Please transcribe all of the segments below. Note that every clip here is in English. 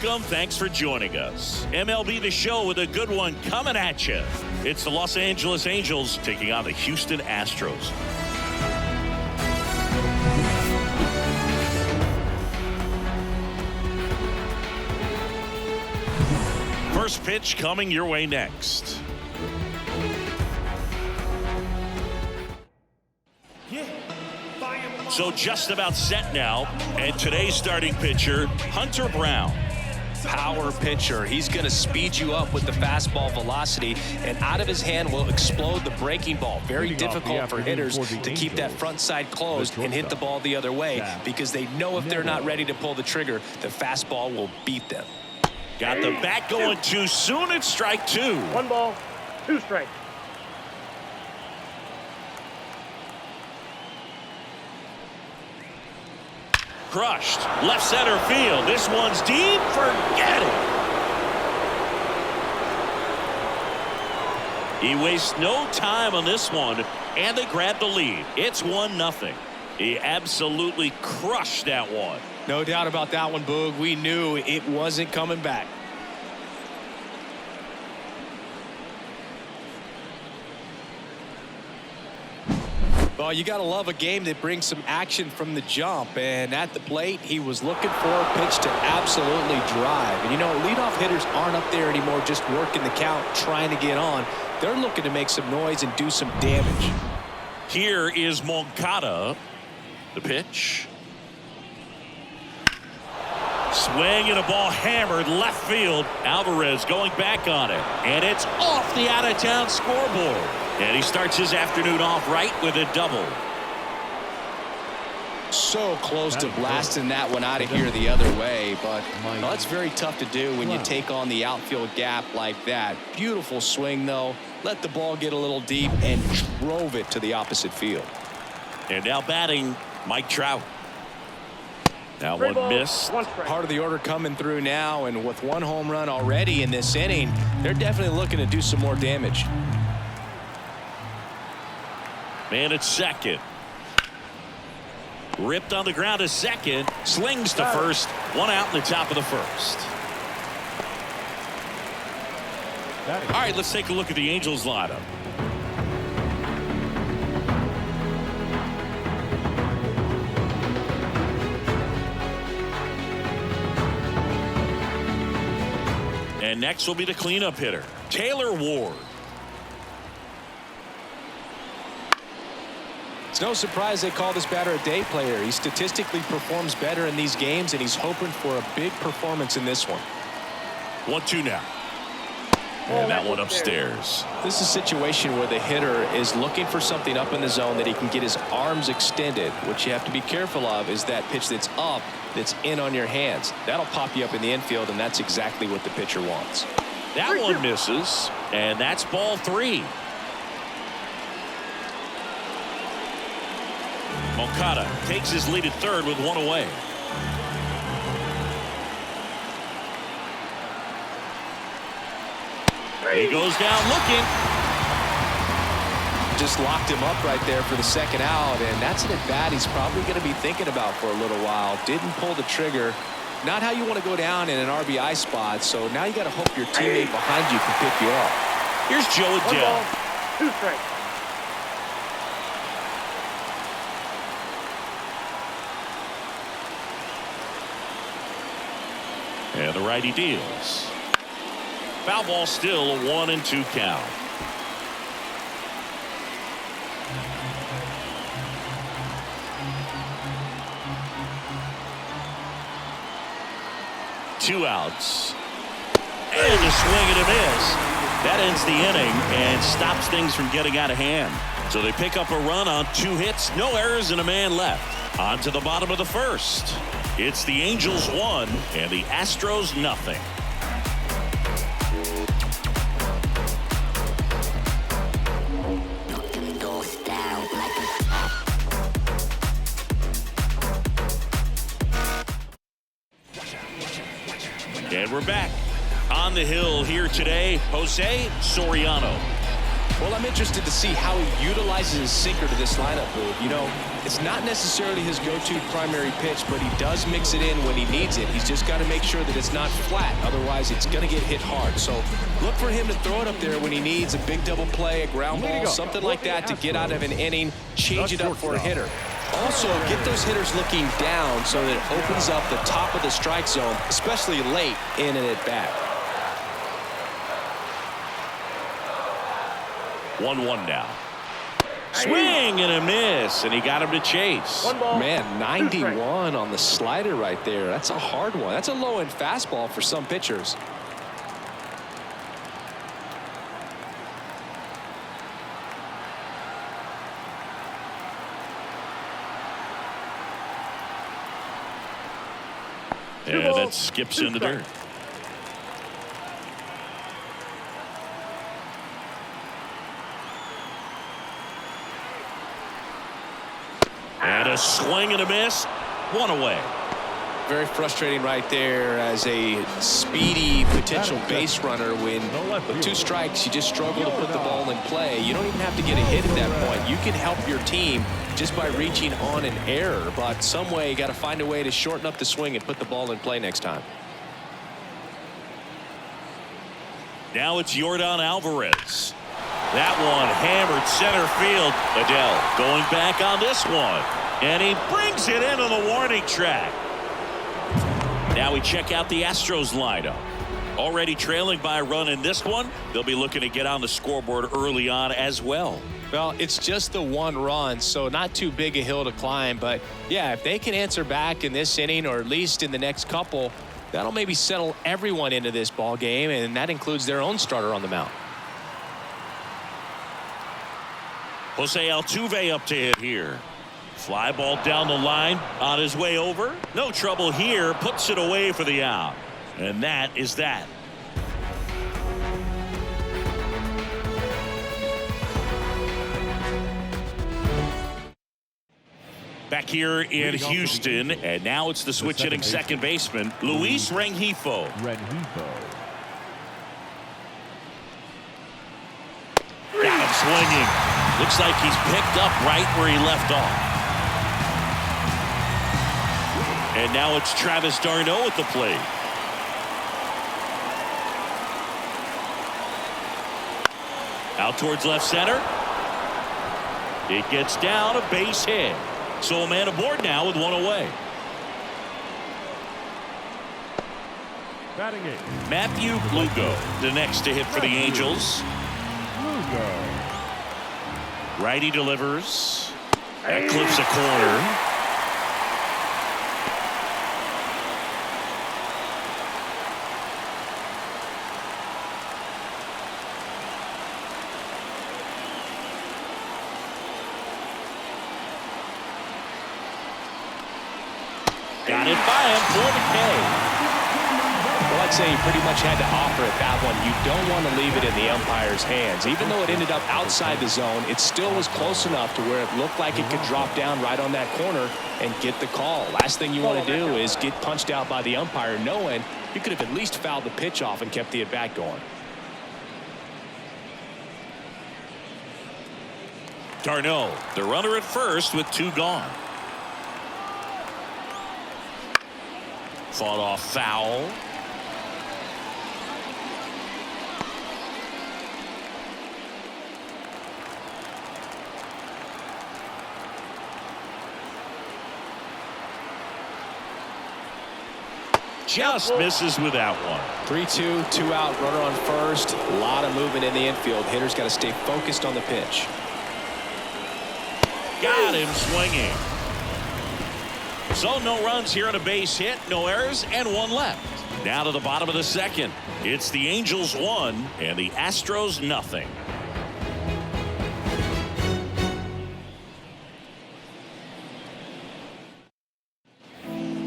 Welcome. Thanks for joining us. MLB The Show with a good one coming at you. It's the Los Angeles Angels taking on the Houston Astros. First pitch coming your way next. So just about set now, and today's starting pitcher, Hunter Brown. Power pitcher. He's going to speed you up with the fastball velocity, and out of his hand will explode the breaking ball. Very difficult for hitters to keep that front side closed and hit the ball the other way, because they know if they're not ready to pull the trigger, the fastball will beat them. Got the bat going too soon. It's strike two. 1 ball, 2 strikes. Crushed. Left center field. This one's deep. Forget it. He wastes no time on this one, and they grab the lead. It's 1-0. He absolutely crushed that one. No doubt about that one, Boog. We knew it wasn't coming back. Well, you got to love a game that brings some action from the jump. And at the plate, he was looking for a pitch to absolutely drive. And, you know, leadoff hitters aren't up there anymore just working the count, trying to get on. They're looking to make some noise and do some damage. Here is Moncada. The pitch. Swing and a ball hammered left field. Alvarez going back on it. And it's off the out-of-town scoreboard. And he starts his afternoon off right with a double. So close to blasting that one out of here the other way, but well, that's very tough to do when you take on the outfield gap like that. Beautiful swing, though. Let the ball get a little deep and drove it to the opposite field. And now batting, Mike Trout. Now one miss. Part of the order coming through now, and with 1 home run already in this inning, they're definitely looking to do some more damage. Man at second. Ripped on the ground to second. Slings to first. 1 out in the top of the first. All right, let's take a look at the Angels lineup. And next will be the cleanup hitter, Taylor Ward. It's no surprise they call this batter a day player. He statistically performs better in these games, and he's hoping for a big performance in this one. 1-2 now. And that one upstairs. This is a situation where the hitter is looking for something up in the zone that he can get his arms extended. What you have to be careful of is that pitch that's up, that's in on your hands. That'll pop you up in the infield, and that's exactly what the pitcher wants. That one misses, and that's ball 3. Moncada takes his lead at third with 1 away. He goes down looking. Just locked him up right there for the second out, and that's an at-bat he's probably going to be thinking about for a little while. Didn't pull the trigger. Not how you want to go down in an RBI spot, so now you got to hope your teammate behind you can pick you up. Here's Joe Adele. 1 ball, 2 strikes. And the righty deals. Foul ball, still a 1-2 count. Two outs. And a swing and a miss. That ends the inning and stops things from getting out of hand. So they pick up a run on 2 hits, no errors, and a man left. On to the bottom of the first. It's the Angels 1 and the Astros 0. And we're back on the hill here today. Jose Soriano. Well, I'm interested to see how he utilizes his sinker to this lineup move. You know, it's not necessarily his go-to primary pitch, but he does mix it in when he needs it. He's just got to make sure that it's not flat. Otherwise, it's going to get hit hard. So look for him to throw it up there when he needs a big double play, a ground ball, something like that to get out of an inning, change it up for a hitter. Also, get those hitters looking down so that it opens up the top of the strike zone, especially late in an at-bat. 1-1 now. Swing and a miss, and he got him to chase. Man, 91 on the slider right there. That's a hard one. That's a low-end fastball for some pitchers. Yeah, that skips in the dirt. And a swing and a miss. One away. Very frustrating right there as a speedy potential base runner when with 2 strikes you just struggle to put the ball in play. You don't even have to get a hit at that point. You can help your team just by reaching on an error, but some way you got to find a way to shorten up the swing and put the ball in play next time. Now it's Yordan Alvarez. That one hammered center field. Adele going back on this one, and he brings it into the warning track. Now we check out the Astros lineup. Already trailing by a run in this one. They'll be looking to get on the scoreboard early on as well. Well, it's just the 1 run, so not too big a hill to climb. But, yeah, if they can answer back in this inning or at least in the next couple, that'll maybe settle everyone into this ball game, and that includes their own starter on the mound. Jose Altuve up to hit here. Fly ball down the line on his way over. No trouble here. Puts it away for the out. And that is that. Back here in Houston, and now it's the switch hitting second baseman, Luis Rengifo. Got him swinging. Looks like he's picked up right where he left off. And now it's Travis d'Arnaud at the plate. Out towards left center. It gets down, a base hit. So a man aboard now with 1 away. Matthew Lugo, the next to hit for the Angels. Righty delivers. That clips a corner. Got it by him for the K. Well, I'd say he pretty much had to offer at that one. You don't want to leave it in the umpire's hands. Even though it ended up outside the zone, it still was close enough to where it looked like it could drop down right on that corner and get the call. Last thing you want to do is get punched out by the umpire knowing you could have at least fouled the pitch off and kept the at-bat going. d'Arnaud, the runner at first with 2 gone. Fought off foul. Just misses with that one. 3-2, 2 out, runner on first. A lot of movement in the infield. Hitters got to stay focused on the pitch. Got him swinging. So no runs here on a base hit, no errors, and 1 left. Now to the bottom of the second. It's the Angels 1 and the Astros nothing.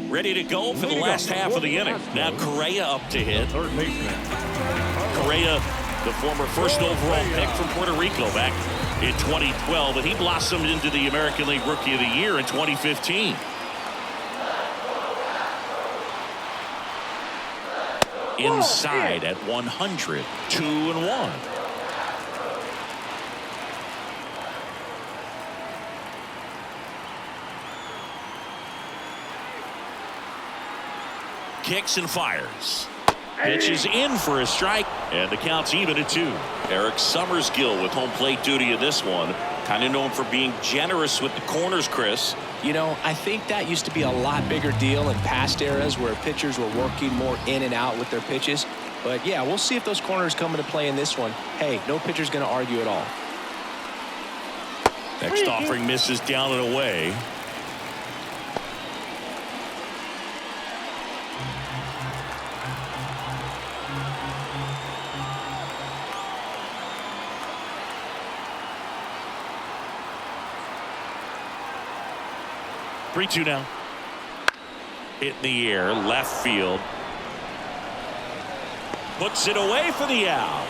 Ready to go for the last half of the inning. Now Correa up to hit. Correa, the former first overall pick from Puerto Rico back in 2012, and he blossomed into the American League Rookie of the Year in 2015. Inside at 100, 2-1. kicks and fires. Pitch is in for a strike, and the count's even at 2. Eric Summersgill with home plate duty in this one. Kind of known for being generous with the corners, Chris. You know, I think that used to be a lot bigger deal in past eras where pitchers were working more in and out with their pitches. But yeah, we'll see if those corners come into play in this one. Hey, no pitcher's going to argue at all. Next offering misses down and away. Three-two now. Hit in the air, left field. Puts it away for the out.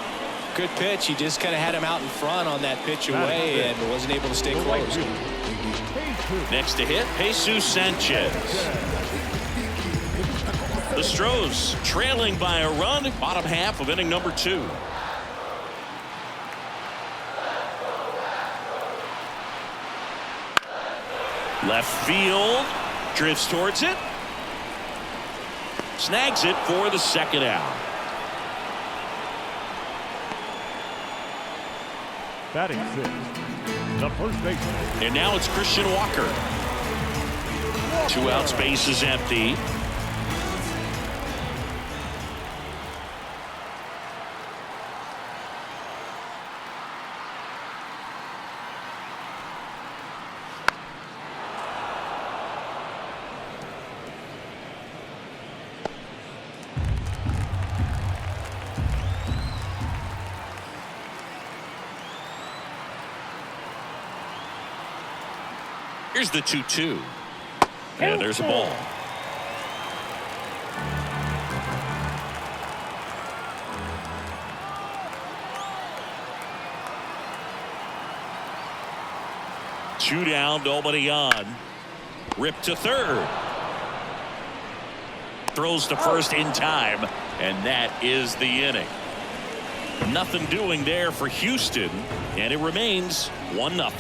Good pitch. He just kind of had him out in front on that pitch away and wasn't able to stay close. Next to hit, Jesus Sanchez. The Stros trailing by a run, bottom half of inning number 2. Left field, drifts towards it. Snags it for the second out. Batting 6, the first baseman. And now it's Christian Walker. 2 outs, base is empty. Here's the 2-2. And there's a ball. Two down, nobody on. Ripped to third. Throws to first in time, and that is the inning. Nothing doing there for Houston, and it remains 1-0.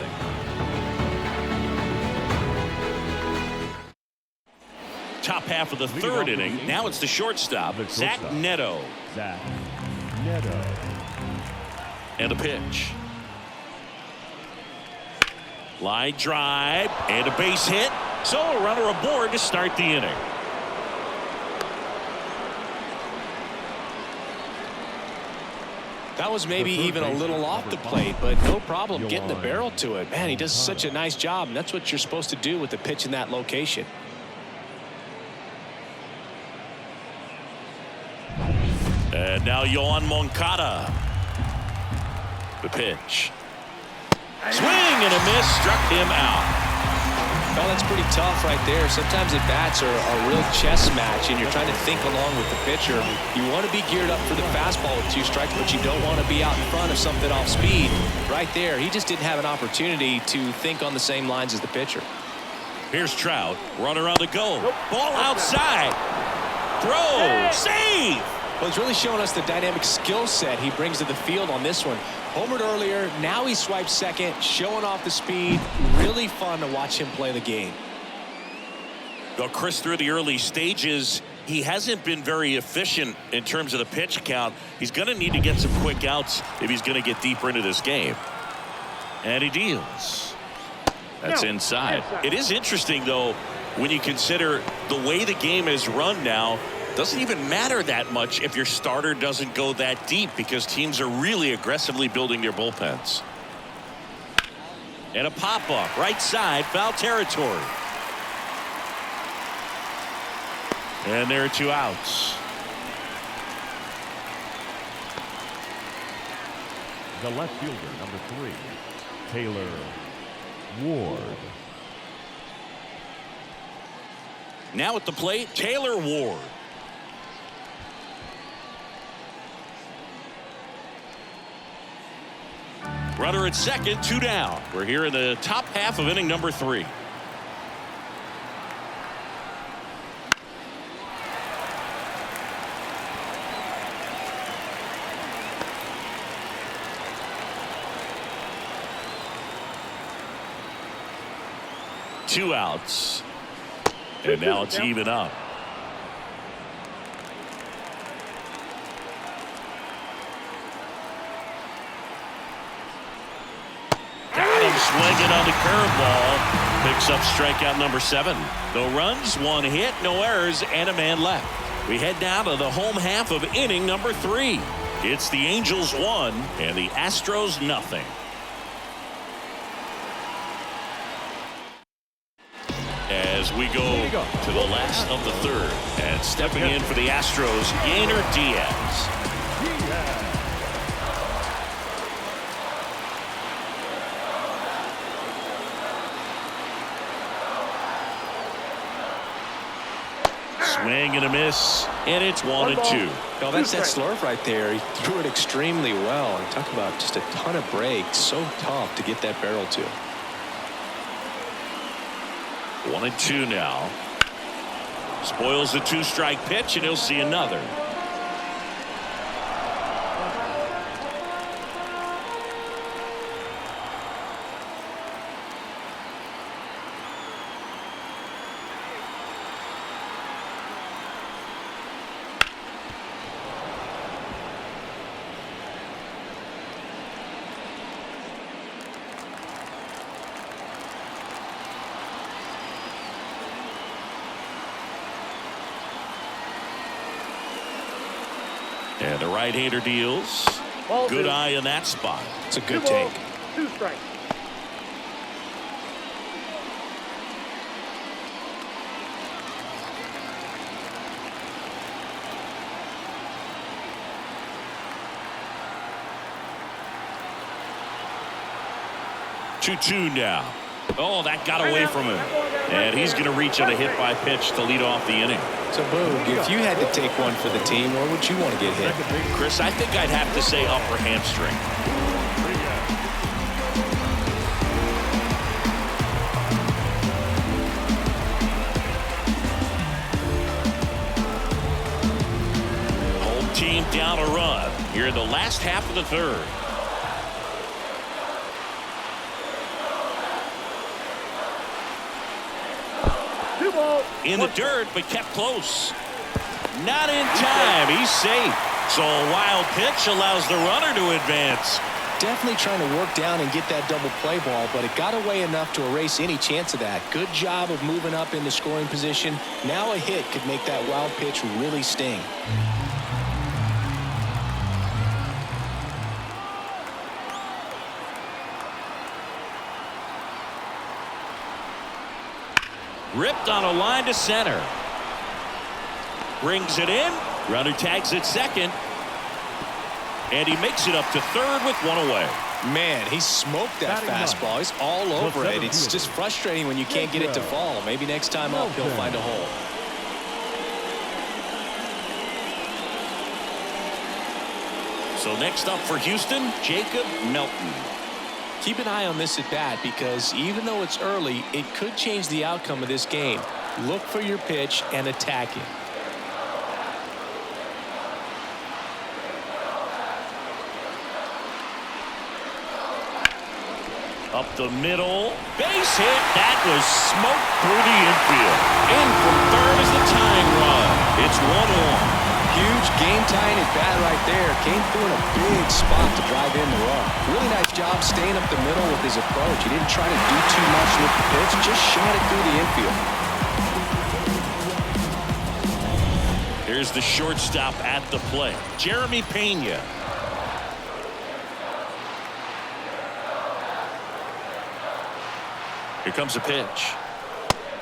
Top half of the third inning. Now it's the shortstop, Zach Neto. And a pitch. Line drive and a base hit. So a runner aboard to start the inning. That was maybe even a little off the plate, but no problem getting the barrel to it. Man, he does such a nice job, and that's what you're supposed to do with the pitch in that location. And now Yoan Moncada. The pitch. Swing and a miss, struck him out. Well, that's pretty tough right there. Sometimes at bats are a real chess match, and you're trying to think along with the pitcher. You want to be geared up for the fastball with 2 strikes, but you don't want to be out in front of something off speed. Right there, he just didn't have an opportunity to think on the same lines as the pitcher. Here's Trout. Runner on the go. Ball outside. Throw. Save. Well, he's really showing us the dynamic skill set he brings to the field on this one. Homered earlier, now he swipes second, showing off the speed. Really fun to watch him play the game. Well, Chris, through the early stages, he hasn't been very efficient in terms of the pitch count. He's going to need to get some quick outs if he's going to get deeper into this game. And he deals. That's inside. It is interesting, though, when you consider the way the game is run now. Doesn't even matter that much if your starter doesn't go that deep, because teams are really aggressively building their bullpens. And a pop-up right side, foul territory. And there are 2 outs. The left fielder, number 3, Taylor Ward. Now at the plate, Taylor Ward. Runner at second, 2 down. We're here in the top half of inning number 3. Two outs. And now it's even up. swinging on the curveball. Picks up strikeout number 7. No runs, 1 hit, no errors, and a man left. We head down to the home half of inning number 3. It's the Angels 1 and the Astros nothing. As we go to the last of the 3rd, and stepping in for the Astros, Yainer Diaz. Swing and a miss, and it's 1-2. Well, that's that slurve right there. He threw it extremely well. And talk about just a ton of breaks. So tough to get that barrel to. 1-2 now. Spoils the 2-strike pitch, and he'll see another. And the right-hander deals. Good eye in that spot. It's a good take. 2 strikes. Two now. Oh, that got away from him. And he's going to reach on a hit by pitch to lead off the inning. So, Boog, if you had to take one for the team, where would you want to get hit? Chris, I think I'd have to say upper hamstring. Home team down a run here in the last half of the 3rd. In the dirt, but kept close. Not in time. He's safe. So a wild pitch allows the runner to advance. Definitely trying to work down and get that double play ball, but it got away enough to erase any chance of that. Good job of moving up into scoring position. Now a hit could make that wild pitch really sting. Ripped on a line to center. Brings it in. Runner tags at second. And he makes it up to 3rd with 1 away. Man, he smoked that fastball. He's all over it. It's just frustrating when you can't get it to fall. Maybe next time up he'll find a hole. So next up for Houston, Jacob Melton. Keep an eye on this at bat because even though it's early, it could change the outcome of this game. Look for your pitch and attack it. Up the middle. Base hit. That was smoked through the infield. In from 3rd is the tying run. It's 1-1. Huge game-tying at bat right there. Came through in a big spot to drive in the run. Really nice job staying up the middle with his approach. He didn't try to do too much with the pitch. Just shot it through the infield. Here's the shortstop at the plate, Jeremy Pena. Here comes a pitch.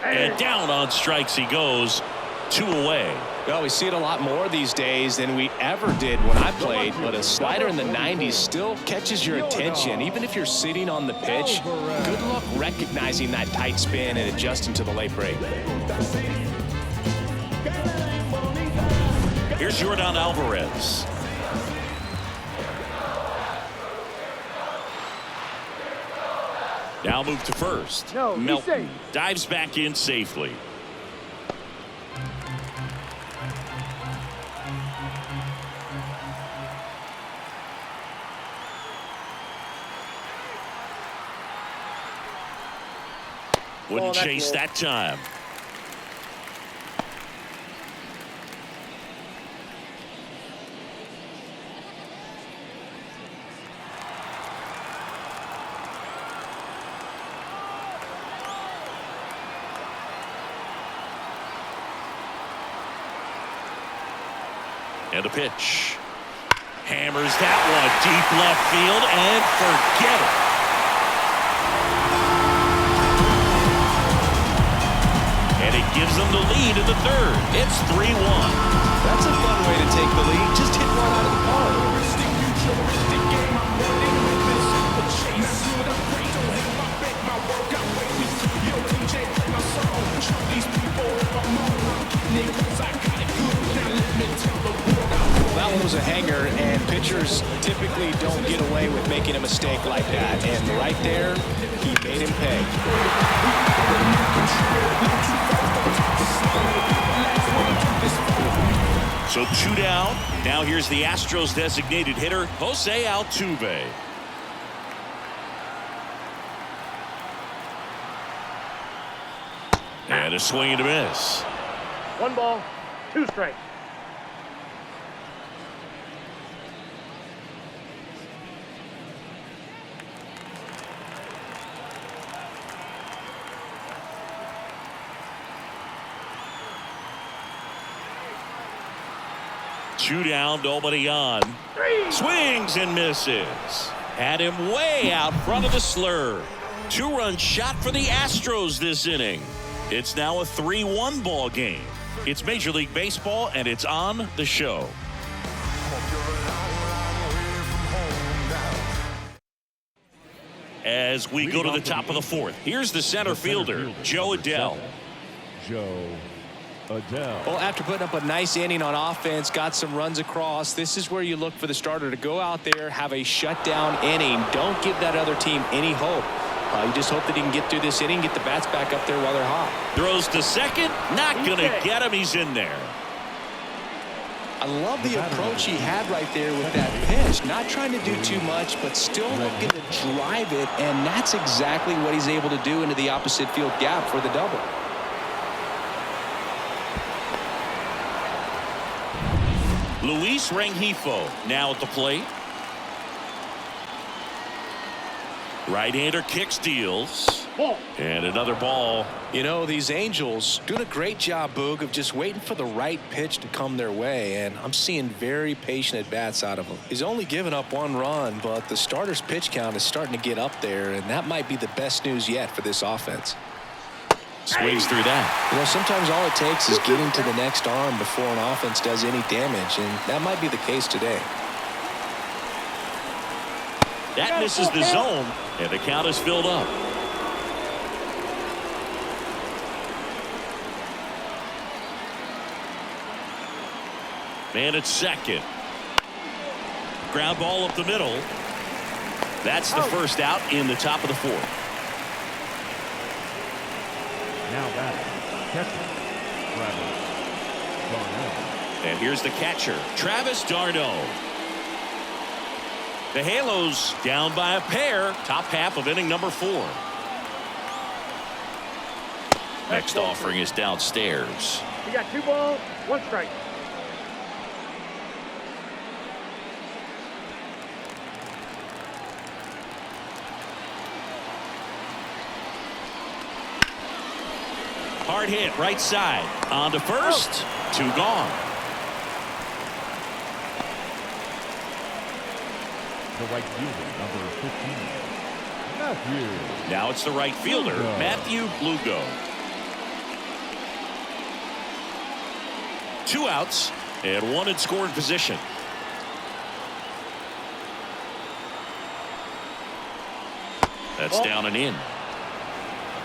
And down on strikes he goes. 2 away. Well, we see it a lot more these days than we ever did when I played, but a slider in the 90s still catches your attention, even if you're sitting on the pitch. Good luck recognizing that tight spin and adjusting to the late break. Here's Yordan Alvarez. Now move to first. Melton dives back in safely. Wouldn't chase that time. And the pitch. Hammers that one deep left field and forget it. And it gives them the lead in the third. It's 3-1. That's a fun way to take the lead. Just hit one out of the park. That one was a hanger, and pitchers typically don't get away with making a mistake like that. And right there, he made him pay. So 2 down. Now here's the Astros designated hitter, Jose Altuve. And a swing and a miss. 1 ball, 2 strikes. Two down, nobody on. Swings and misses. Had him way out front of the slur. 2-run shot for the Astros this inning. It's now a 3-1 ball game. It's Major League Baseball, and it's on the show. As we go to the top of the fourth, here's the center fielder, Joe Adele. Well, after putting up a nice inning on offense, got some runs across, this is where you look for the starter to go out there, have a shutdown inning. Don't give that other team any hope. You just hope that he can get through this inning, get the bats back up there while they're hot. Throws to second, not going to get him. He's in there. I love the approach he had right there with that pitch. Not trying to do too much, but still looking to drive it, and that's exactly what he's able to do into the opposite field gap for the double. Luis Rengifo now at the plate. Right-hander kicks, deals. And another ball. You know, these Angels doing a great job, Boog, of just waiting for the right pitch to come their way, and I'm seeing very patient at-bats out of him. He's only given up 1 run, but the starter's pitch count is starting to get up there, and that might be the best news yet for this offense. Swings through that. You know, sometimes all it takes is getting to the next arm before an offense does any damage, and that might be the case today. That misses the zone, and the count is filled up. Man at second. Ground ball up the middle. That's the first out in the top of the fourth. Now batting, catcher, Travis d'Arnaud. And here's the catcher, Travis d'Arnaud. The Halos down by a pair, top half of inning number 4. Next offering is downstairs. You got 2 balls, 1 strike. Hard hit, right side. On to first. 2 gone. The right fielder, number 15, Matthew. Now it's the right fielder, Lugo. Matthew Lugo. 2 outs and 1 in scoring position. That's down and in.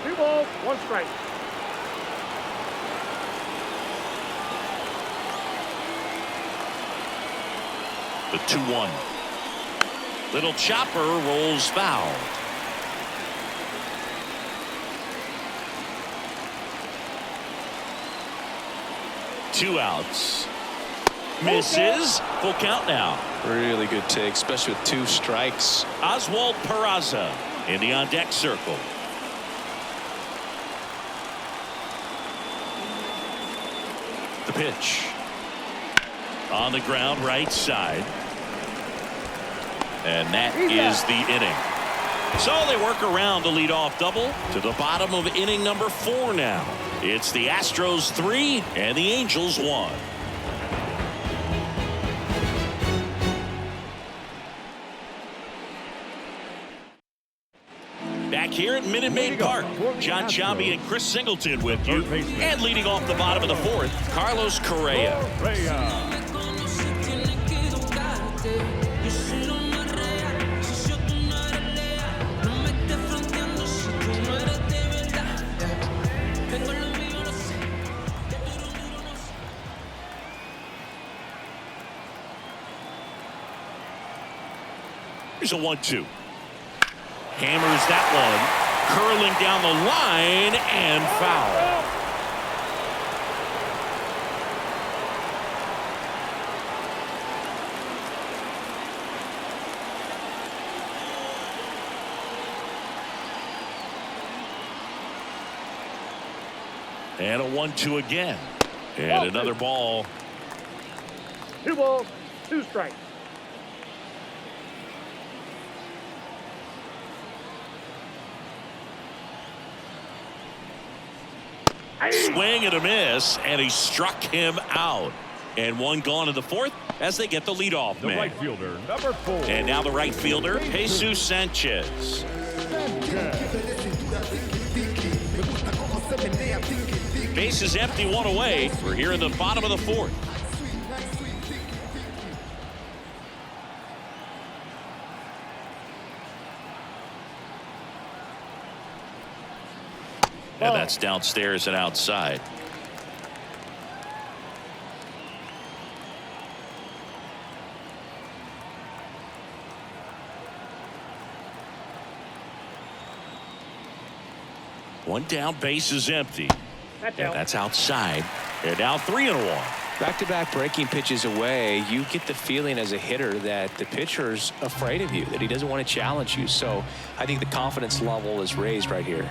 2 balls, 1 strike. The 2-1. Little chopper rolls foul. Two outs. Misses. Full count now. Really good take, especially with 2 strikes. Oswald Peraza in the on-deck circle. The pitch. On the ground, right side. And that is the inning. So they work around the leadoff double to the bottom of inning number 4 now. It's the Astros 3 and the Angels 1. Back here at Minute Maid Park, John Chambi and Chris Singleton with you. And leading off the bottom of the fourth, Carlos Correa. Here's a 1-2. Hammers that one. Curling down the line and foul. And a 1-2 again. And another ball. 2 balls, 2 strikes. Swing and a miss, and he struck him out. And one gone in the fourth as they get the leadoff man. The right fielder, number 4. And now the right fielder, Jesus Sanchez. Base is empty, 1 away. We're here in the bottom of the fourth. And that's downstairs and outside. One down, base is empty. And that's outside. And now 3-1. Back-to-back breaking pitches away, you get the feeling as a hitter that the pitcher's afraid of you, that he doesn't want to challenge you. So I think the confidence level is raised right here.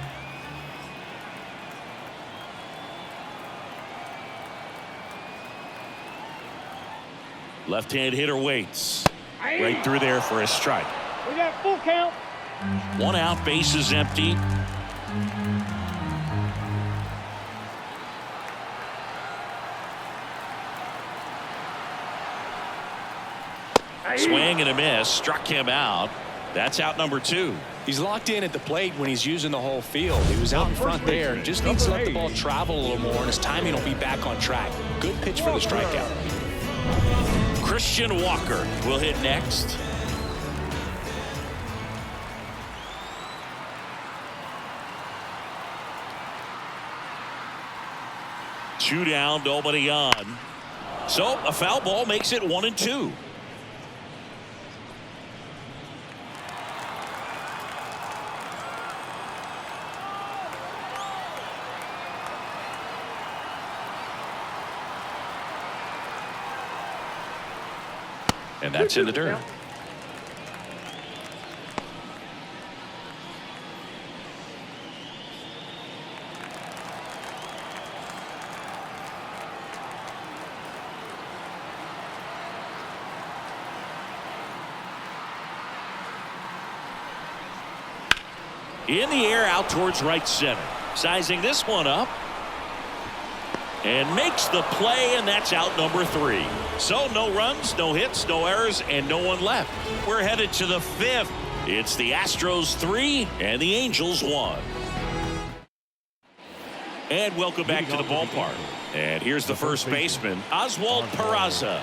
Left-hand hitter waits. Right through there for a strike. We got full count. 1 out, base is empty. Swing and a miss, struck him out. That's out number 2. He's locked in at the plate when he's using the whole field. He was out in front there. Just needs to let the ball travel a little more, and his timing will be back on track. Good pitch for the strikeout. Christian Walker will hit next. Two down, nobody on. So a foul ball makes it 1-2. And that's in the dirt. In the air out towards right center. Sizing this one up. And makes the play, and that's out number 3. So no runs, no hits, no errors, and no one left. We're headed to the 5th. It's the Astros 3 and the Angels 1. And welcome back to the ballpark. And here's the first baseman, Oswald Peraza.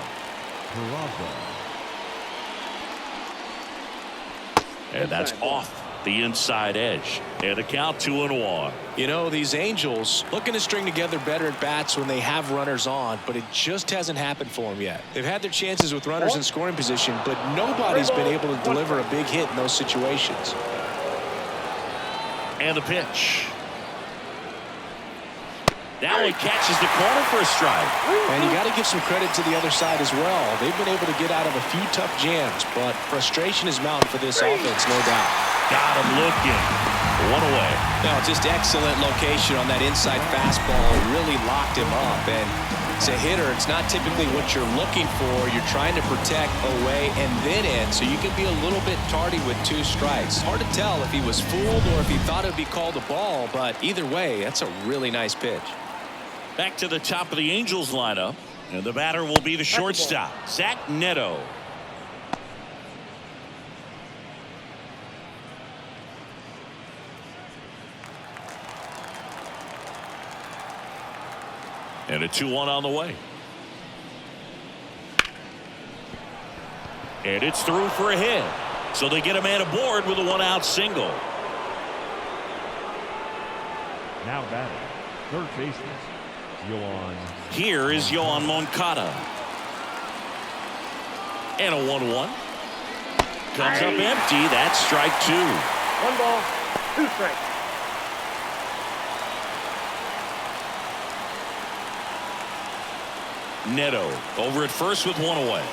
And that's off the inside edge. And the count 2-1. You know, these Angels looking to string together better at bats when they have runners on, but it just hasn't happened for them yet. They've had their chances with runners in scoring position, but nobody's been able to deliver a big hit in those situations. And the pitch. Now he catches the corner for a strike. And you got to give some credit to the other side as well. They've been able to get out of a few tough jams, but frustration is mounting for this offense, no doubt. Got him looking. 1 away. No, just excellent location on that inside fastball. Really locked him up. And as a hitter, it's not typically what you're looking for. You're trying to protect away and then in, so you can be a little bit tardy with 2 strikes. Hard to tell if he was fooled or if he thought it would be called a ball, but either way, that's a really nice pitch. Back to the top of the Angels lineup, and the batter will be the shortstop, Zach Neto. And a 2-1 on the way. And it's through for a hit. So they get a man aboard with a 1-out single. Now batting, third baseman, Yoan. Here is Yoan Moncada. And a 1-1. Comes up empty. That's strike 2. 1 ball, 2 strikes. Neto over at first with 1 away.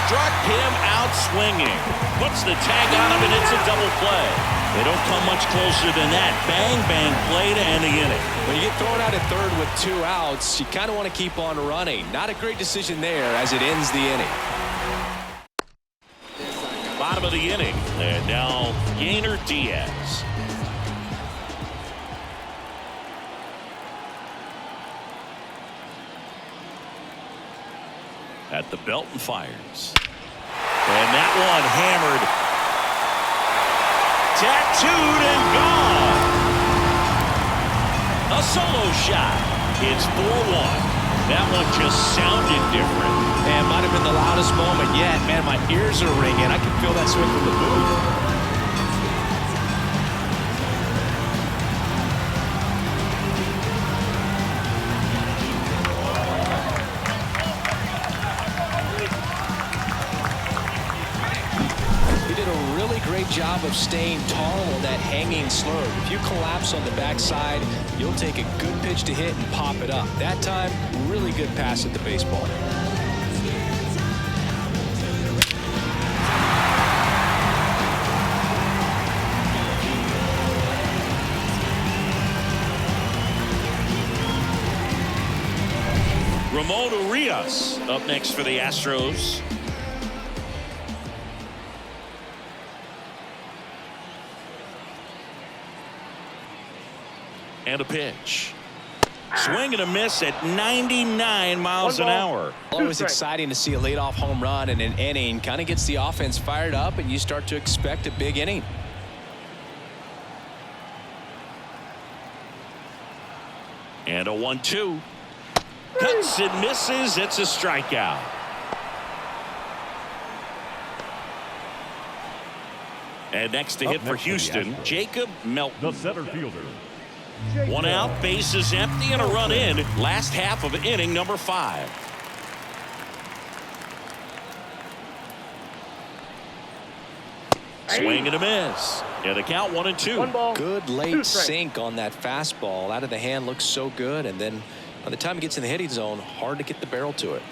Struck him out swinging. Puts the tag on him, and it's a double play. They don't come much closer than that. Bang, bang play to end the inning. When you get thrown out at third with 2 outs, you kind of want to keep on running. Not a great decision there as it ends the inning. Bottom of the inning. And now Yainer Diaz. At the belt and fires. And that one hammered. Tattooed and gone. A solo shot. It's 4-1. That one just sounded different. And might have been the loudest moment yet. Man, my ears are ringing. I can feel that swing from the booth. Great job of staying tall on that hanging slurve. If you collapse on the backside, you'll take a good pitch to hit and pop it up. That time, really good pass at the baseball. Ramon Urias up next for the Astros. And a pitch. Swing and a miss at 99 miles an hour. Always exciting to see a leadoff home run in an inning. Kind of gets the offense fired up, and you start to expect a big inning. And a 1-2. Cuts and misses. It's a strikeout. And next to hit for Houston, Jacob Melton. The center fielder. 1 out, bases empty, and a run in. Last half of inning number 5. Swing and a miss. Yeah, the count 1-2. 1 ball, good 2 late strikes. sink on that fastball. Out of the hand looks so good, and then by the time it gets in the hitting zone, hard to get the barrel to it.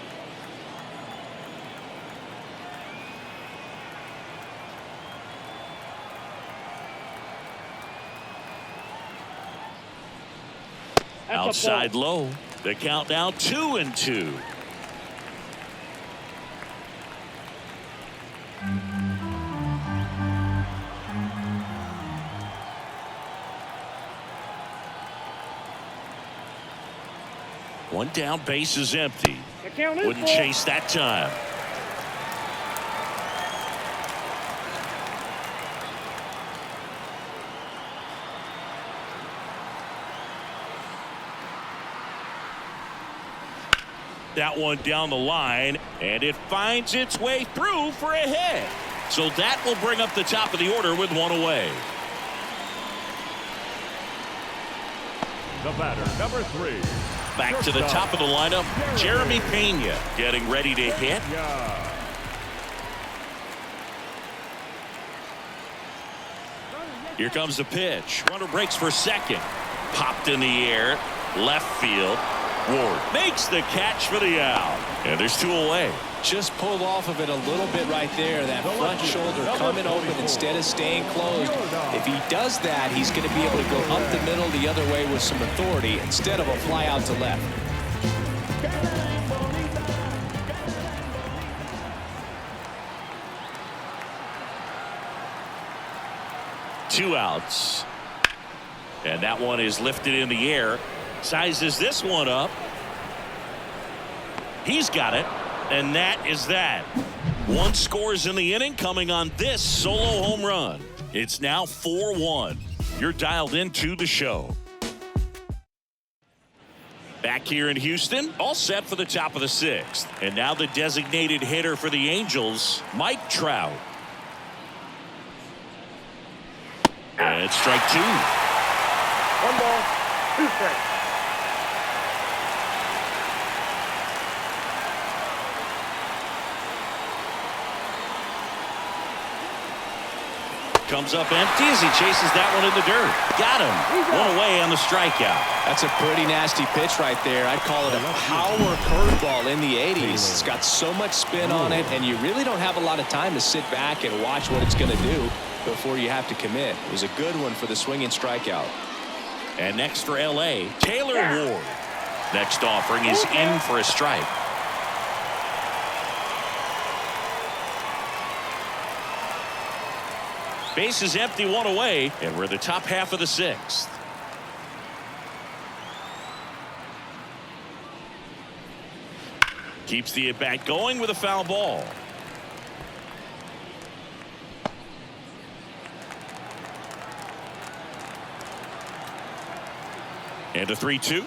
Outside low. The count now 2-2. One down, base is empty. The count is Wouldn't 4. chase that time. That one down the line, and it finds its way through for a hit. So that will bring up the top of the order with 1 away. The batter, number 3. Back to the top of the lineup, Jeremy Pena getting ready to hit. Here comes the pitch. Runner breaks for second. Popped in the air. Left field. Ward makes the catch for the out. And there's 2 away. Just pulled off of it a little bit right there. That front shoulder coming open instead of staying closed. If he does that, he's going to be able to go up the middle the other way with some authority instead of a fly out to left. Two outs. And that one is lifted in the air. Sizes this one up. He's got it. And that is that. 1 scores in the inning coming on this solo home run. It's now 4-1. You're dialed into the show. Back here in Houston, all set for the top of the 6th. And now the designated hitter for the Angels, Mike Trout. And it's strike 2. 1 ball, 2 strikes. Comes up empty as he chases that one in the dirt. Got him. One away on the strikeout. That's a pretty nasty pitch right there. I'd call it a power curveball in the 80s. It's got so much spin on it, and you really don't have a lot of time to sit back and watch what it's going to do before you have to commit. It was a good one for the swinging strikeout. And next for L.A., Taylor Ward. Next offering is in for a strike. Base is empty, one away, and we're in the top half of the 6th. Keeps the at-bat going with a foul ball. And a 3-2.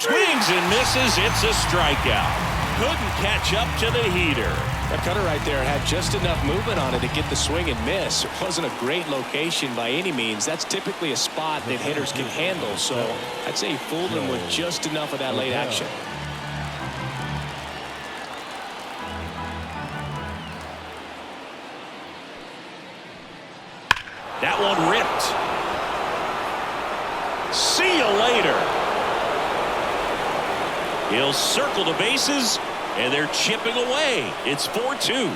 Swings and misses. It's a strikeout. Couldn't catch up to the heater. That cutter right there had just enough movement on it to get the swing and miss. It wasn't a great location by any means. That's typically a spot that hitters can handle. So I'd say he fooled him with just enough of that late action. That one ripped. See you later. He'll circle the bases, and they're chipping away. It's 4-2.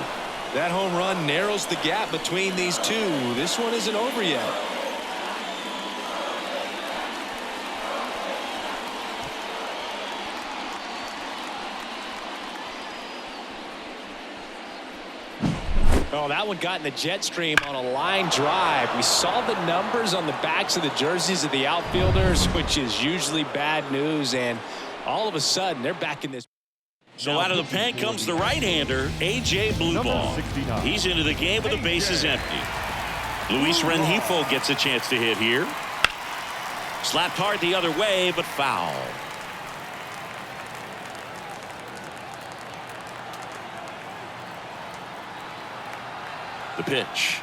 That home run narrows the gap between these two. This one isn't over yet. Oh, that one got in the jet stream on a line drive. We saw the numbers on the backs of the jerseys of the outfielders, which is usually bad news, and all of a sudden they're back in this. So out of the pen comes the right-hander, A.J. Blueball. He's into the game with the bases empty. Luis Rengifo gets a chance to hit here. Slapped hard the other way, but foul. The pitch.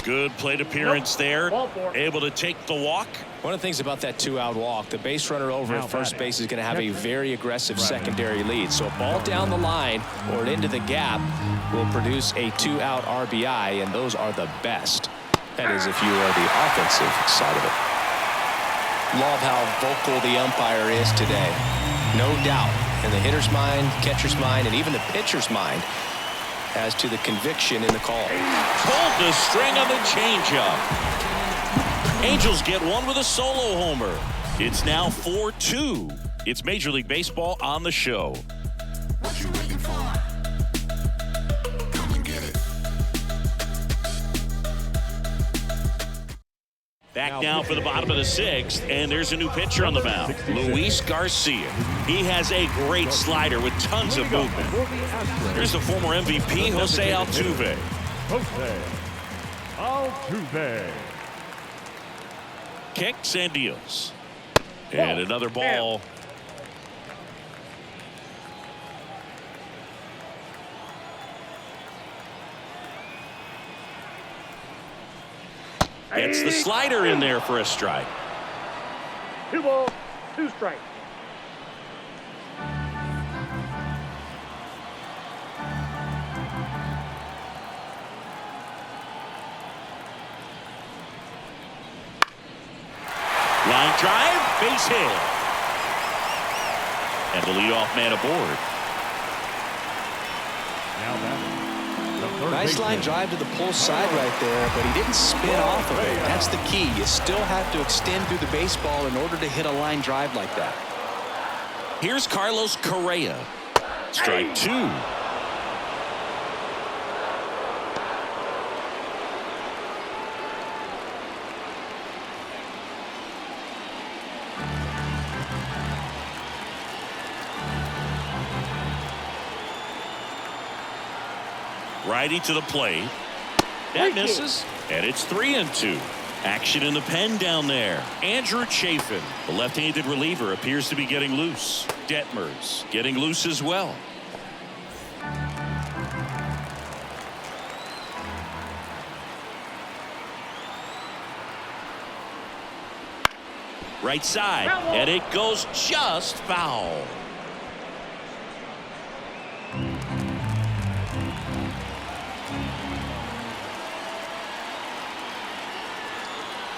Good plate appearance there. Able to take the walk. One of the things about that 2-out walk, the base runner over at first base is going to have a very aggressive secondary lead. So a ball down the line or into the gap will produce a 2-out RBI, and those are the best. That is if you are the offensive side of it. Love how vocal the umpire is today. No doubt in the hitter's mind, catcher's mind, and even the pitcher's mind as to the conviction in the call. Pulled the string on the changeup. Angels get one with a solo homer. It's now 4-2. It's Major League Baseball on the show. What you waiting for? Come and get it. Back now for the bottom of the 6th, and there's a new pitcher on the mound, Luis Garcia. He has a great slider with tons of movement. Here's the former MVP, Jose Altuve. Jose Altuve. Kicks and deals. And another ball. Gets the slider in there for a strike. 2 balls, 2 strikes. Line drive, base hit. And the leadoff man aboard. Now batting, the third Nice baseman. line drive to the pull side right there, but he didn't spin off of it. That's the key. You still have to extend through the baseball in order to hit a line drive like that. Here's Carlos Correa. Strike 2. Righty to the plate. That misses, and it's 3-2. Action in the pen down there. Andrew Chafin, the left-handed reliever, appears to be getting loose. Detmers getting loose as well. Right side, and it goes just foul.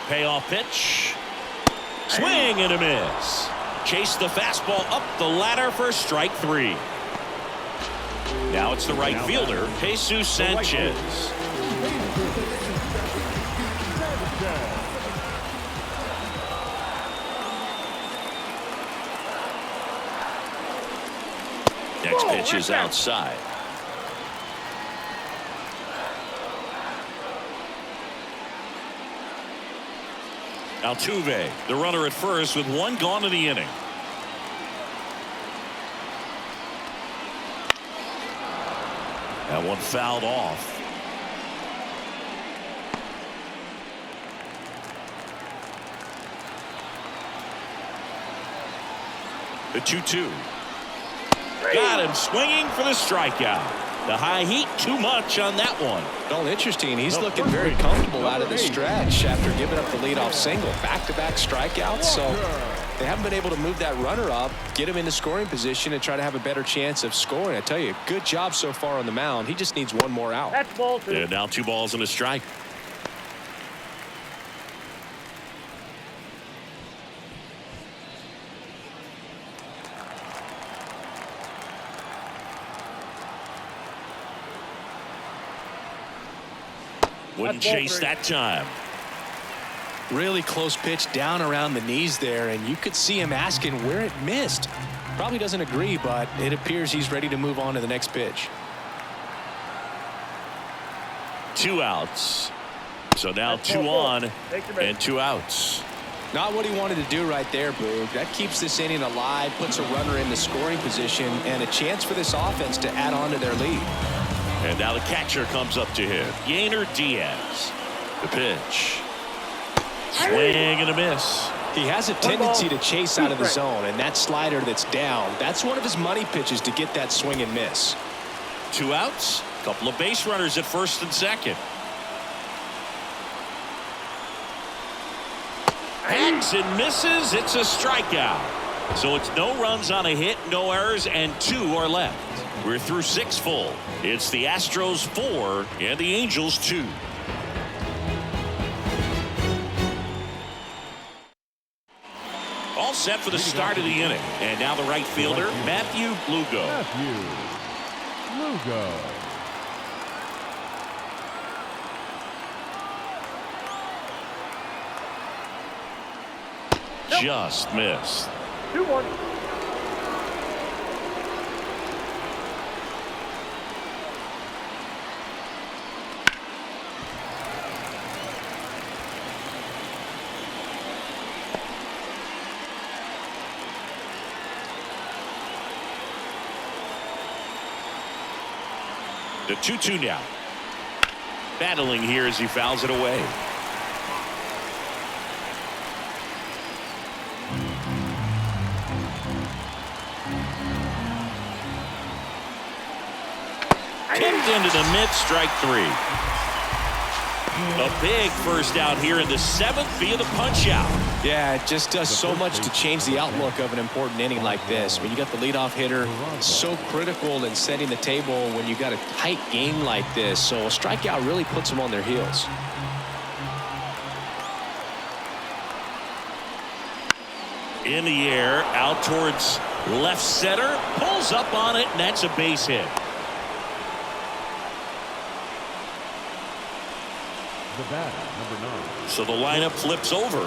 Payoff pitch. Swing and a miss. Chase the fastball up the ladder for strike 3. Now it's the right fielder, Jesus Sanchez. Next pitch is outside. Altuve, the runner at first with 1 gone in the inning. That one fouled off. The 2-2. Got him swinging for the strikeout. The high heat, too much on that one. Well, interesting. He's looking very comfortable out of the stretch after giving up the leadoff single. Back-to-back strikeouts, so they haven't been able to move that runner up, get him into scoring position, and try to have a better chance of scoring. I tell you, good job so far on the mound. He just needs 1 more out. That's ball 2. And now 2 balls and a strike. Wouldn't chase that time. Really close pitch down around the knees there, and you could see him asking where it missed. Probably doesn't agree, but it appears he's ready to move on to the next pitch. 2 outs. So now 2 on and 2 outs. Not what he wanted to do right there, Boog. That keeps this inning alive, puts a runner in the scoring position, and a chance for this offense to add on to their lead. And now the catcher comes up to him. Yainer Diaz. The pitch. Swing and a miss. He has a tendency to chase out of the zone, and that slider that's down, that's one of his money pitches to get that swing and miss. 2 outs. A couple of base runners at first and second. Hacks and misses. It's a strikeout. So it's no runs on a hit, no errors, and 2 are left. We're through 6 full. It's the Astros 4 and the Angels 2. All set for the start of the inning. And now the right fielder, Matthew Lugo. Just missed. 2-1. The 2-2 now. Battling here as he fouls it away. Tipped into the mid, strike 3. A big first out here in the 7th via the punch out. Yeah, it just does so much to change the outlook of an important inning like this. When you got the leadoff hitter, so critical in setting the table when you got a tight game like this. So a strikeout really puts them on their heels. In the air, out towards left center, pulls up on it, and that's a base hit. The batter, number 9. So the lineup flips over.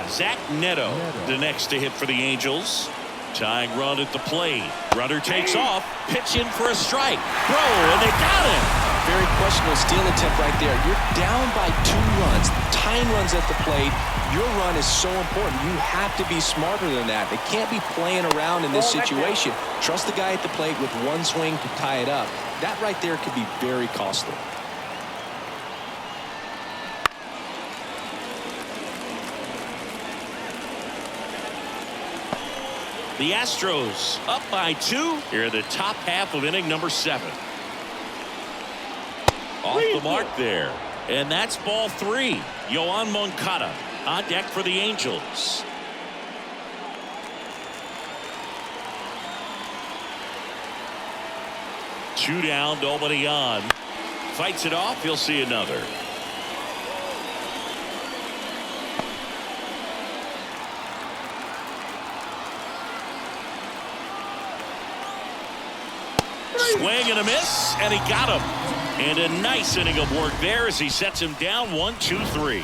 Zach Neto, the next to hit for the Angels. Tying run at the plate. Runner takes off. Pitch in for a strike. Throw, and they got him. Very questionable steal attempt right there. You're down by 2 runs. Tying runs at the plate. Your run is so important. You have to be smarter than that. They can't be playing around in this situation. Trust the guy at the plate with 1 swing to tie it up. That right there could be very costly. The Astros up by 2 here in the top half of inning number 7. Off the mark there. And that's ball 3. Yoan Moncada on deck for the Angels. Two down, nobody on. Fights it off. He'll see another. Swing and a miss, and he got him. And a nice inning of work there as he sets him down 1-2-3.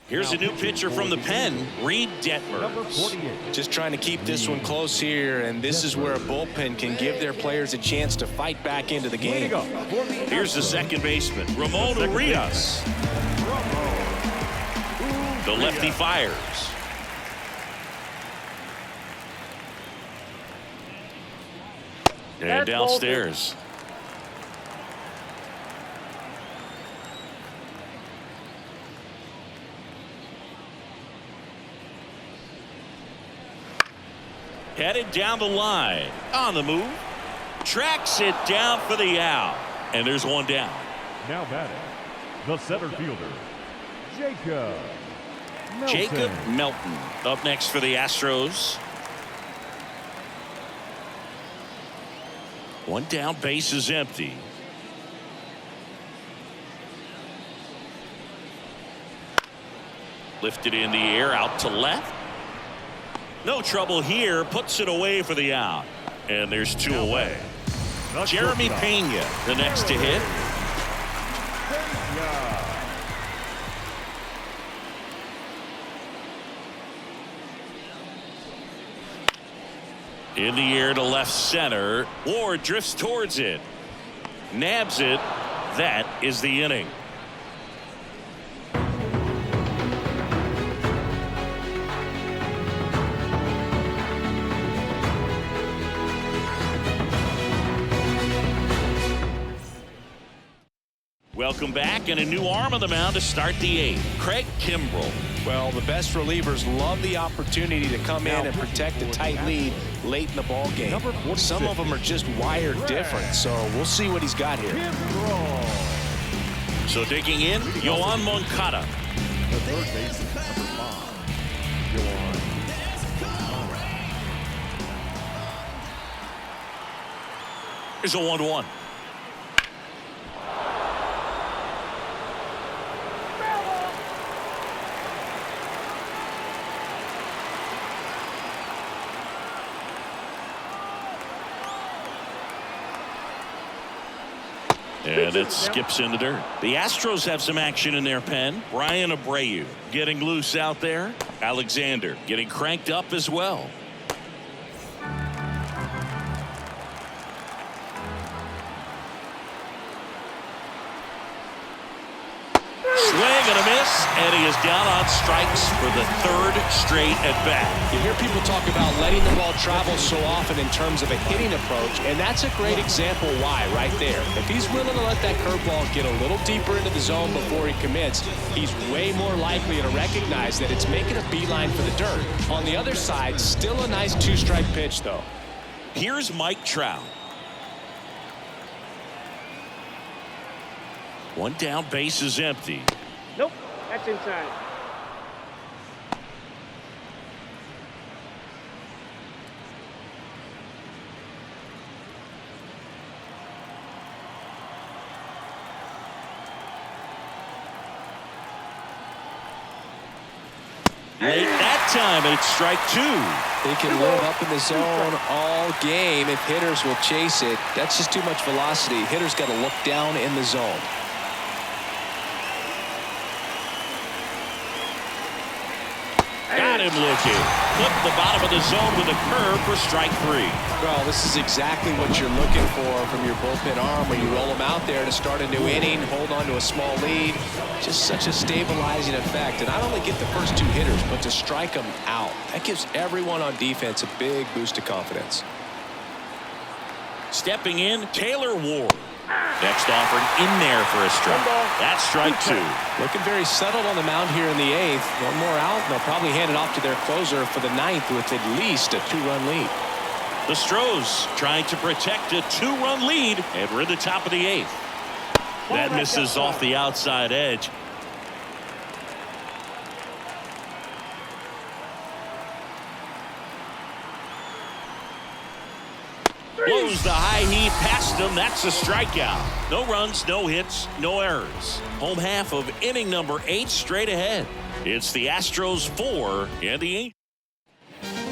Here's a new pitcher from the pen, Reed Detmers. Just trying to keep this one close here, and this is where a bullpen can give their players a chance to fight back into the game. Here's the second baseman, Ramon Urias. The lefty fires. And downstairs. Headed down the line. On the move. Tracks it down for the out. And there's one down. Now batting, the center fielder, Jacob Melton up next for the Astros. One down, base is empty. Lifted in the air, out to left. No trouble here, puts it away for the out. And there's 2 away. Jeremy Pena, the next to hit. In the air to left center. Ward drifts towards it. Nabs it. That is the inning. Welcome back, and a new arm on the mound to start the 8th. Craig Kimbrell. Well, the best relievers love the opportunity to come in and protect a tight lead late in the ball game. Some of them are just wired different, so we'll see what he's got here. So digging in, Yoan Moncada. The third baseman, number 5, Yoan. Here's a 1-1. And it skips in the dirt. The Astros have some action in their pen. Brian Abreu getting loose out there. Alexander getting cranked up as well. Swing and a miss, and he is down on strikes for the 3rd straight at bat. You hear people talk about letting the ball travel so often in terms of a hitting approach, and that's a great example why right there. If he's willing to let that curveball get a little deeper into the zone before he commits, he's way more likely to recognize that it's making a beeline for the dirt. On the other side, still a nice 2-strike pitch, though. Here's Mike Trout. One down, base is empty. Nope, that's inside. Late that time, and it's strike 2. They can live up in the zone all game if hitters will chase it. That's just too much velocity. Hitters got to look down in the zone. Got him looking. Clip the bottom of the zone with a curve for strike 3. Well, this is exactly what you're looking for from your bullpen arm when you roll them out there to start a new inning, hold on to a small lead. Just such a stabilizing effect. And not only get the first 2 hitters, but to strike them out. That gives everyone on defense a big boost of confidence. Stepping in, Taylor Ward. Next offering in there for a strike. That's strike 2. Looking very settled on the mound here in the 8th. One more out, and they'll probably hand it off to their closer for the 9th with at least a 2-run lead. The Stros trying to protect a 2-run lead, and we're at the top of the 8th. That misses off the outside edge. Blows the high heat past him. That's a strikeout. No runs, no hits, no errors. Home half of inning number 8 straight ahead. It's the Astros 4 and the 8.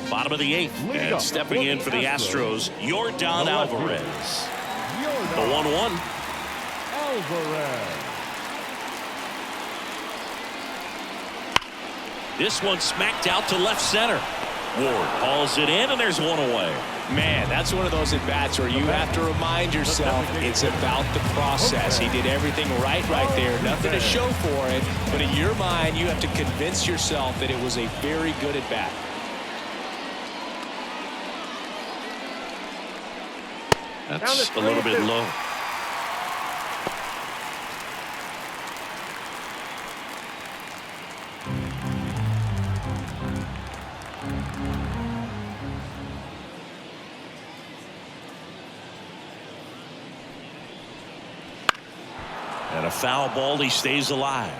Bottom of the 8th. And stepping in for the Astros, Yordan Alvarez. The 1-1. Alvarez. This one smacked out to left center. Ward hauls it in, and there's one away. Man, that's one of those at-bats where you have to remind yourself it's about the process. He did everything right there. Nothing to show for it. But in your mind, you have to convince yourself that it was a very good at-bat. That's a little bit low. And a foul ball, he stays alive.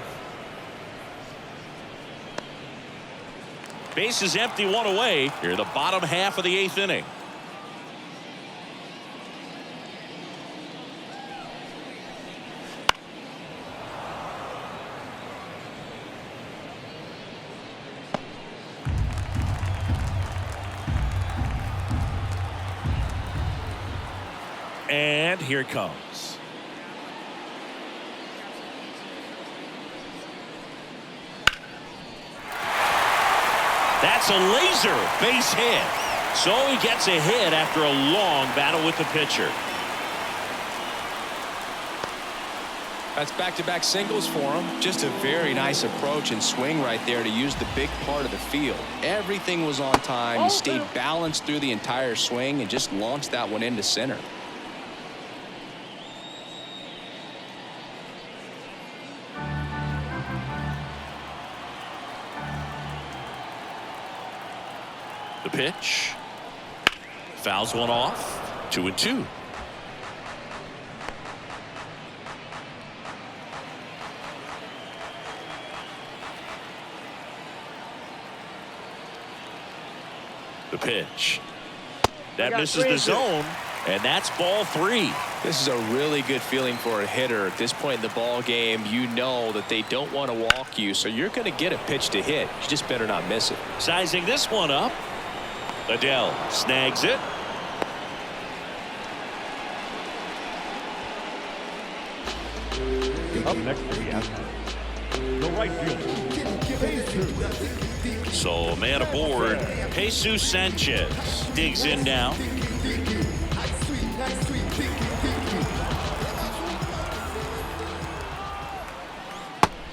Base is empty, one away. Here, the bottom half of the 8th inning. And here it comes. That's a laser base hit. So he gets a hit after a long battle with the pitcher. That's back-to-back singles for him. Just a very nice approach and swing right there to use the big part of the field. Everything was on time. He stayed balanced through the entire swing and just launched that one into center. The pitch. Fouls one off. 2-2. The pitch. That misses the zone, and that's ball 3. This is a really good feeling for a hitter. At this point in the ball game, you know that they don't want to walk you, so you're going to get a pitch to hit. You just better not miss it. Sizing this one up. Adele snags it. Up next to the Astros, the right fielder. So a man aboard. Jesus Sanchez digs in now.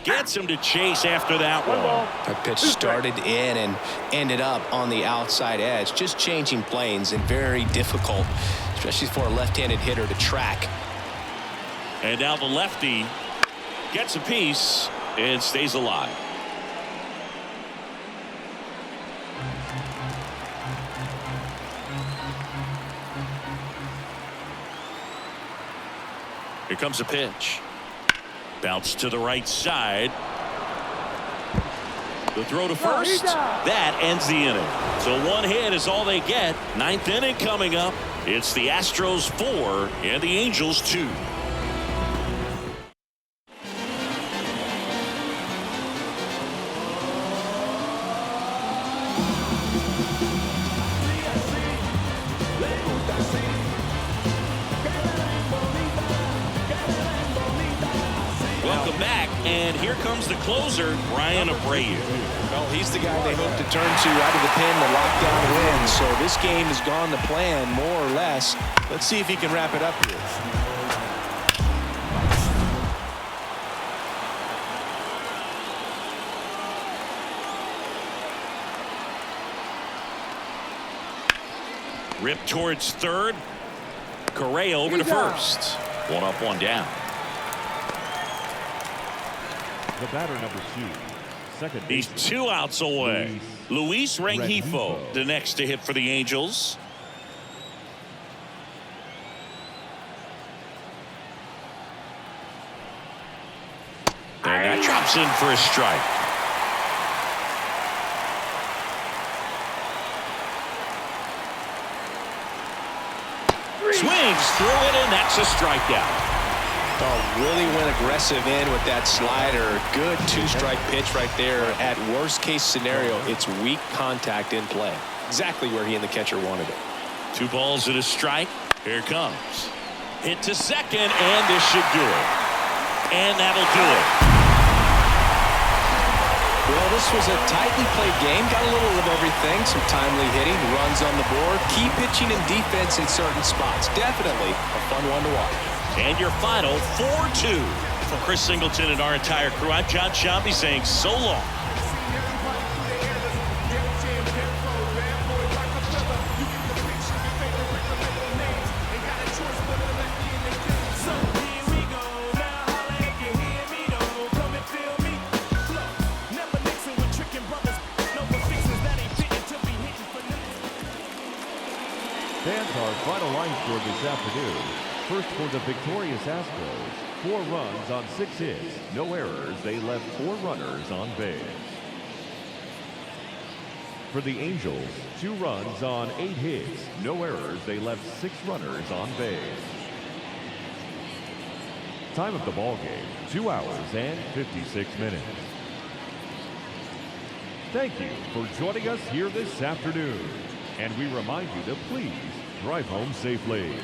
Gets him to chase after that one. That pitch started in and ended up on the outside edge. Just changing planes and very difficult, especially for a left-handed hitter to track. And now the lefty gets a piece and stays alive. Here comes a pitch. Bounce to the right side. The throw to first. That ends the inning. So one hit is all they get. 9th inning coming up. It's the Astros 4 and the Angels 2. Welcome back, and here comes the closer, Brian Abreu. Well, he's the guy they hope to turn to out of the pen to lock down the win. So this game has gone to plan, more or less. Let's see if he can wrap it up here. Rip towards third. Correa over to first. One up, one down. The batter, number 2. Second He's baseman, 2 outs away. Luis Rengifo, the next to hit for the Angels. And that drops in for a strike. Swings through it, and that's a strikeout. Oh, really went aggressive in with that slider. Good 2-strike pitch right there. At worst case scenario, it's weak contact in play. Exactly where he and the catcher wanted it. 2 balls and a strike. Here it comes. Hit to second, and this should do it. And that'll do it. Well, this was a tightly played game. Got a little of everything. Some timely hitting, runs on the board, key pitching and defense in certain spots. Definitely a fun one to watch. And your final 4-2. For Chris Singleton and our entire crew, I'm John Shambi saying so long. Fans, our final line score this afternoon. First for the victorious Astros, 4 runs on 6 hits, no errors. They left 4 runners on base. For the Angels, 2 runs on 8 hits, no errors. They left 6 runners on base. Time of the ball game, 2 hours and 56 minutes. Thank you for joining us here this afternoon. And we remind you to please drive home safely.